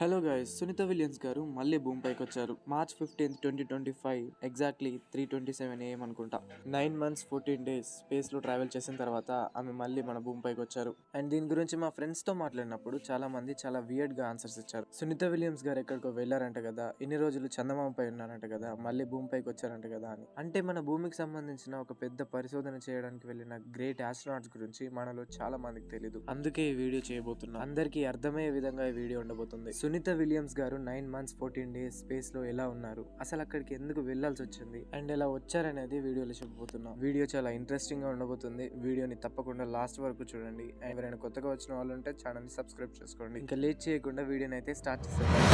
Hello guys, Sunitha Williams గారు మళ్ళీ భూమి పైకి వచ్చారు. మార్చ్ 15, 2025 ఎగ్జాక్ట్లీ 3:27 AM అనుకుంటా. 9 months 14 days స్పేస్ లో ట్రావెల్ చేసిన తర్వాత ఆమె మళ్ళీ మన భూమి పైకి వచ్చారు. అండ్ దీని గురించి మా ఫ్రెండ్స్ తో మాట్లాడినప్పుడు చాలా మంది చాలా వియర్డ్ గా ఆన్సర్స్ ఇచ్చారు. సునీత విలియమ్స్ గారు ఎక్కడికో వెళ్ళారంట కదా, ఇన్ని రోజులు చందమామ పై ఉన్నారంట కదా, మళ్ళీ భూమి పైకి వచ్చారంట కదా అని. అంటే మన భూమికి సంబంధించిన ఒక పెద్ద పరిశోధన చేయడానికి వెళ్ళిన గ్రేట్ ఆస్ట్రోనాట్స్ గురించి మనలో చాలా మందికి తెలీదు. అందుకే ఈ వీడియో చేయబోతున్నా. అందరికీ అర్థమయ్యే విధంగా ఈ వీడియో ఉండబోతుంది. సునీత విలియమ్స్ గారు 9 months 14 days స్పేస్ లో ఎలా ఉన్నారు, అసలు అక్కడికి ఎందుకు వెళ్లాల్సి వచ్చింది, అండ్ ఎలా వచ్చారనేది వీడియోలో చెప్పబోతున్నా. వీడియో చాలా ఇంట్రెస్టింగ్ గా ఉండబోతుంది. వీడియోని తప్పకుండా లాస్ట్ వరకు చూడండి. ఎవరైనా కొత్తగా వచ్చిన వాళ్ళు ఉంటే ఛానల్ ని సబ్స్క్రైబ్ చేసుకోండి. ఇంకా లేట్ చేయకుండా వీడియోని అయితే స్టార్ట్ చేసేద్దాం.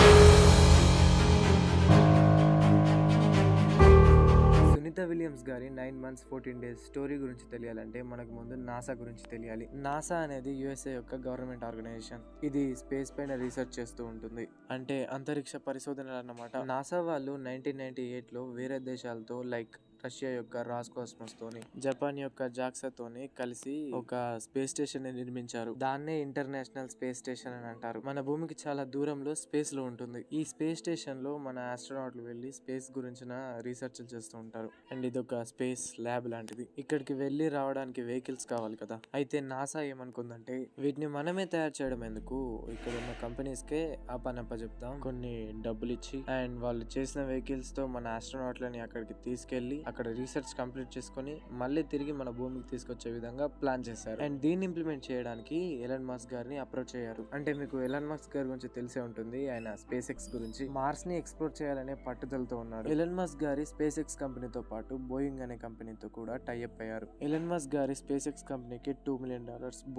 సునీత విలియమ్స్ గారి 9 months 14 days స్టోరీ గురించి తెలియాలంటే మనకు ముందు నాసా గురించి తెలియాలి. నాసా అనేది యుఎస్ఏ యొక్క గవర్నమెంట్ ఆర్గనైజేషన్. ఇది స్పేస్ పైన రీసెర్చ్ చేస్తూ ఉంటుంది, అంటే అంతరిక్ష పరిశోధనలు అన్నమాట. నాసా వాళ్ళు 1998లో వేరే దేశాలతో లైక్ రష్యా యొక్క రాస్కాస్మోస్ తోని, జపాన్ యొక్క జాక్సా తోని కలిసి ఒక స్పేస్ స్టేషన్ ని నిర్మించారు. దాన్నే ఇంటర్నేషనల్ స్పేస్ స్టేషన్ అని అంటారు. మన భూమికి చాలా దూరంలో స్పేస్ లో ఉంటుంది. ఈ స్పేస్ స్టేషన్ లో మన ఆస్ట్రోనాట్లు వెళ్లి స్పేస్ గురించిన రీసెర్చ్ చేస్తూ ఉంటారు. అండ్ ఇది ఒక స్పేస్ ల్యాబ్ లాంటిది. ఇక్కడికి వెళ్లి రావడానికి వెహికల్స్ కావాలి కదా. అయితే నాసా ఏమనుకుందంటే వీటిని మనమే తయారు చేయడం ఎందుకు, ఇక్కడ ఉన్న కంపెనీస్ కే ఆ పని అప్పచెప్దాం, కొన్ని డబ్బులు ఇచ్చి, అండ్ వాళ్ళు చేసిన వెహికల్స్ తో మన ఆస్ట్రోనాట్లని అక్కడికి తీసుకెళ్లి అక్కడ రీసెర్చ్ కంప్లీట్ చేసుకుని మళ్ళీ తిరిగి మన భూమికి తీసుకొచ్చే విధంగా ప్లాన్ చేశారు. అండ్ దీన్ని ఇంప్లిమెంట్ చేయడానికి ఎలన్ మస్క్ గారిని అప్రోచ్ అయ్యారు. అంటే మీకు ఎలన్ మస్క్ గారి గురించి తెలిసే ఉంటుంది. ఆయన స్పేస్ ఎక్స్ గురించి, మార్స్ ని ఎక్స్ప్లోర్ చేయాలనే పట్టుదలతో ఉన్నారు. ఎలన్ మస్క్ గారి స్పేస్ ఎక్స్ కంపెనీతో పాటు బోయింగ్ అనే కంపెనీతో కూడా టైఅప్ అయ్యారు. ఎలన్ మస్క్ గారి స్పేస్ ఎక్స్ కంపెనీకి $2 million,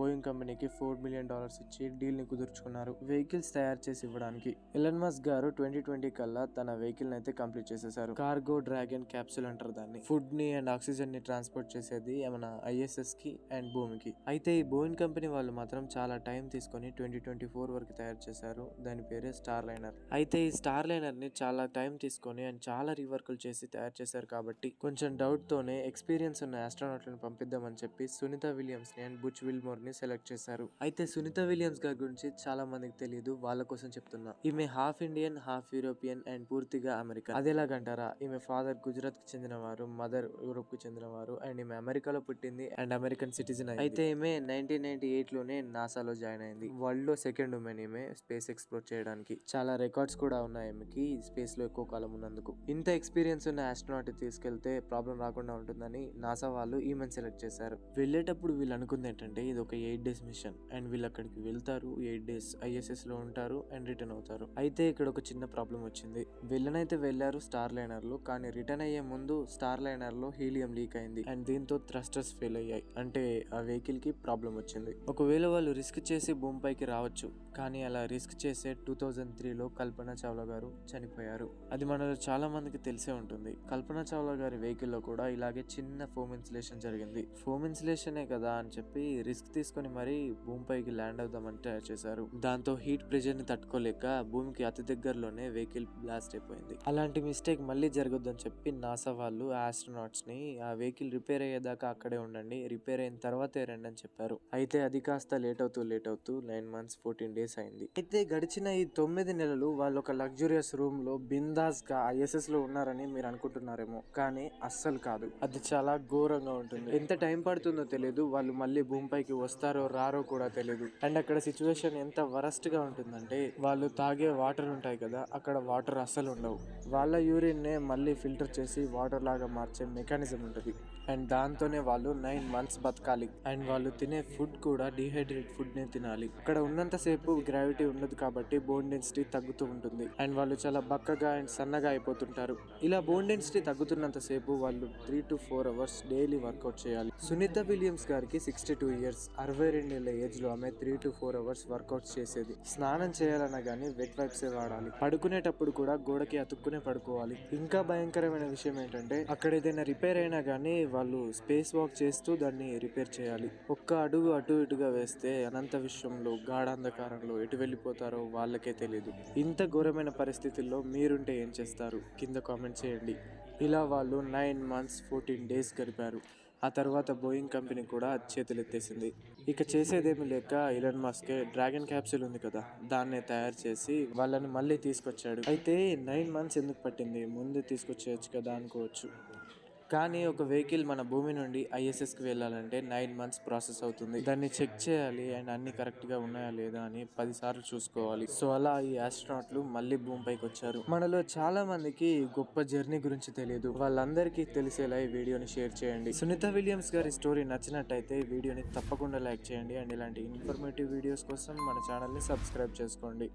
బోయింగ్ కంపెనీకి $4 million ఇచ్చి డీల్ ని కుదుర్చుకున్నారు వెహికల్స్ తయారు చేసి ఇవ్వడానికి. ఎలన్ మస్క్ గారు 2020 కల్లా తన వెహికల్ అయితే కంప్లీట్ చేసేసారు. కార్గో డ్రాగన్ క్యాప్సూల్ అంటారు దాన్ని. ఫుడ్ ని అండ్ ఆక్సిజన్ ని ట్రాన్స్పోర్ట్ చేసేది మన ఐఎస్ఎస్ కి అండ్ భూమికి. అయితే ఈ బోయింగ్ కంపెనీ వాళ్ళు మాత్రం చాలా టైం తీసుకొని 2024 వరకు తయారు చేశారు. దాని పేరే స్టార్ లైనర్. అయితే ఈ స్టార్ లైనర్ ని చాలా టైం తీసుకొని అండ్ చాలా రీవర్కులు చేసి తయారు చేశారు కాబట్టి కొంచెం డౌట్ తోనే ఎక్స్పీరియన్స్ ఉన్న ఆస్ట్రోనాట్లను పంపిద్దామని చెప్పి సునీత విలియమ్స్ ని అండ్ బుచ్ విల్మోర్ ని సెలెక్ట్ చేశారు. అయితే సునీత విలియమ్స్ గారి గురించి చాలా మందికి తెలియదు, వాళ్ళ కోసం చెప్తున్నా. ఈమె half Indian, half European and పూర్తిగా అమెరికన్. అదేలాగంటారా, ఈమె ఫాదర్ గుజరాత్ కి చెందిన వారు, మదర్ యూరోప్ కు చెందిన వారు, అండ్ ఈమె అమెరికాలో పుట్టింది అండ్ అమెరికన్ సిటిజన్. అయితే ఈమె 1998 లోనే నాసాలో జాయిన్ అయింది. వరల్డ్ లో సెకండ్ ఉమెన్ ఈమె స్పేస్ ఎక్స్ప్లోర్ చేయడానికి. చాలా రికార్డ్స్ కూడా ఉన్నాయి ఈమెకి స్పేస్ లో ఎక్కువ కాలం ఉన్నందుకు. ఇంత ఎక్స్పీరియన్స్ ఉన్న ఆస్ట్రోనాట్ తీసుకెళ్తే ప్రాబ్లం రాకుండా ఉంటుందని నాసా వాళ్ళు ఈమెను సెలెక్ట్ చేశారు. వెళ్ళేటప్పుడు వీళ్ళు అనుకుంది ఏంటంటే ఇది ఒక 8 days మిషన్, అండ్ వీళ్ళు అక్కడికి వెళ్తారు, 8 days ఐఎస్ఎస్ లో ఉంటారు అండ్ రిటర్న్ అవుతారు. అయితే ఇక్కడ ఒక చిన్న ప్రాబ్లం వచ్చింది. వెళ్ళనైతే వెళ్లారు స్టార్ లైనర్ లో, కానీ రిటర్న్ అయ్యే ముందు స్టార్ లైనర్ లో హీలియం లీక్ అయింది అండ్ దీంతో థ్రస్టర్స్ ఫెయిల్ అయ్యాయి. అంటే ఆ వెహికల్ కి ప్రాబ్లం వచ్చింది. ఒకవేళ వాళ్ళు రిస్క్ చేసి భూమిపైకి రావచ్చు, కానీ అలా రిస్క్ చేసే 2003లో కల్పన చావ్లా గారు చనిపోయారు. అది మనలో చాలా మందికి తెలిసే ఉంటుంది. కల్పన చావ్లా గారి వెహికల్ లో కూడా ఇలాగే చిన్న ఫోమ్ ఇన్సులేషన్ జరిగింది. ఫోమ్ ఇన్సులేషనే కదా అని చెప్పి రిస్క్ తీసుకుని మరీ భూమిపైకి ల్యాండ్ అవుదామని తయారు చేశారు. దాంతో హీట్ ప్రెషర్ ని తట్టుకోలేక భూమికి అతి దగ్గరలోనే వెహికల్ బ్లాస్ట్ అయిపోయింది. అలాంటి మిస్టేక్ మళ్ళీ జరగొద్దని చెప్పి నాసా వాళ్ళు ఆస్ట్రోనాట్స్ ని ఆ వెహికల్ రిపేర్ అయ్యేదాకా అక్కడే ఉండండి, రిపేర్ అయిన తర్వాతే రండి అని చెప్పారు. అయితే అది కాస్త లేట్ అవుతూ 9 months 14 days అయింది. అయితే గడిచిన ఈ 9 నెలలు వాళ్ళు ఒక లగ్జూరియస్ రూమ్ లో బిందాస్ గా ఐఎస్ఎస్ లో ఉన్నారని మీరు అనుకుంటున్నారేమో, కానీ అస్సలు కాదు. అది చాలా ఘోరంగా ఉంటుంది. ఎంత టైం పడుతుందో తెలియదు, వాళ్ళు మళ్ళీ భూమిపైకి వస్తారో రారో కూడా తెలియదు. అండ్ అక్కడ సిచ్యువేషన్ ఎంత వరస్ట్ గా ఉంటుందంటే వాళ్ళు తాగే వాటర్ ఉంటాయి కదా, అక్కడ వాటర్ అస్సలు ఉండవు. వాళ్ళ యూరిన్ నే మళ్ళీ ఫిల్టర్ చేసి వాటర్ లాగా మార్చే మెకానిజం ఉంటుంది. అండ్ దాంతోనే వాళ్ళు 9 months బతకాలి. అండ్ వాళ్ళు తినే ఫుడ్ కూడా డిహైడ్రేట్ ఫుడ్ నే తినాలి. అక్కడ ఉన్నంత సేపు గ్రావిటీ ఉండదు కాబట్టి బోన్ డెన్సిటీ తగ్గుతూ ఉంటుంది అండ్ వాళ్ళు చాలా బక్కగా అండ్ సన్నగా అయిపోతుంటారు. ఇలా బోన్ డెన్సిటీ తగ్గుతున్నంత సేపు వాళ్ళు 3 to 4 hours డైలీ వర్కౌట్ చేయాలి. సునీత విలియమ్స్ గారికి 62 years, 62 ఏళ్ల ఏజ్ లో ఆమె 3 to 4 hours వర్కౌట్ చేసేది. స్నానం చేయాలన్నా గానీ వెట్ వైప్స్ వాడాలి. పడుకునేటప్పుడు కూడా గోడకి అతుక్కునే పడుకోవాలి. ఇంకా భయంకరమైన విషయం ఏంటంటే అక్కడ ఏదైనా రిపేర్ అయినా గానీ వాళ్ళు స్పేస్ వాక్ చేస్తూ దాన్ని రిపేర్ చేయాలి. ఒక్క అడుగు అటు ఇటుగా వేస్తే అనంత విశ్వంలో గాఢాంధకారంలో ఎటు వెళ్ళిపోతారో వాళ్ళకే తెలియదు. ఇంత ఘోరమైన పరిస్థితుల్లో మీరుంటే ఏం చేస్తారు కింద కామెంట్ చేయండి. ఇలా వాళ్ళు 9 months 14 days గడిపారు. ఆ తర్వాత బోయింగ్ కంపెనీ కూడా చేతులెత్తేసింది. ఇక చేసేదేమీ లేక ఇలాన్ మస్కే డ్రాగన్ క్యాప్సూల్ ఉంది కదా, దాన్నే తయారు చేసి వాళ్ళని మళ్ళీ తీసుకొచ్చాడు. అయితే 9 మంత్స్ ఎందుకు పట్టింది, ముందు తీసుకొచ్చేయచ్చు కదా అనుకోవచ్చు. కానీ ఒక వెహికల్ మన భూమి నుండి ఐఎస్ఎస్కి వెళ్ళాలంటే 9 మంత్స్ ప్రాసెస్ అవుతుంది. దాన్ని చెక్ చేయాలి అండ్ అన్ని కరెక్ట్గా ఉన్నాయా లేదా అని 10 సార్లు చూసుకోవాలి. సో అలా ఈ ఆస్ట్రోనాట్లు మళ్ళీ భూమిపైకి వచ్చారు. మనలో చాలా మందికి గొప్ప జర్నీ గురించి తెలియదు. వాళ్ళందరికీ తెలిసేలా ఈ వీడియోని షేర్ చేయండి. సునీత విలియమ్స్ గారి స్టోరీ నచ్చినట్టయితే ఈ వీడియోని తప్పకుండా లైక్ చేయండి అండ్ ఇలాంటి ఇన్ఫర్మేటివ్ వీడియోస్ కోసం మన ఛానల్ని సబ్స్క్రైబ్ చేసుకోండి.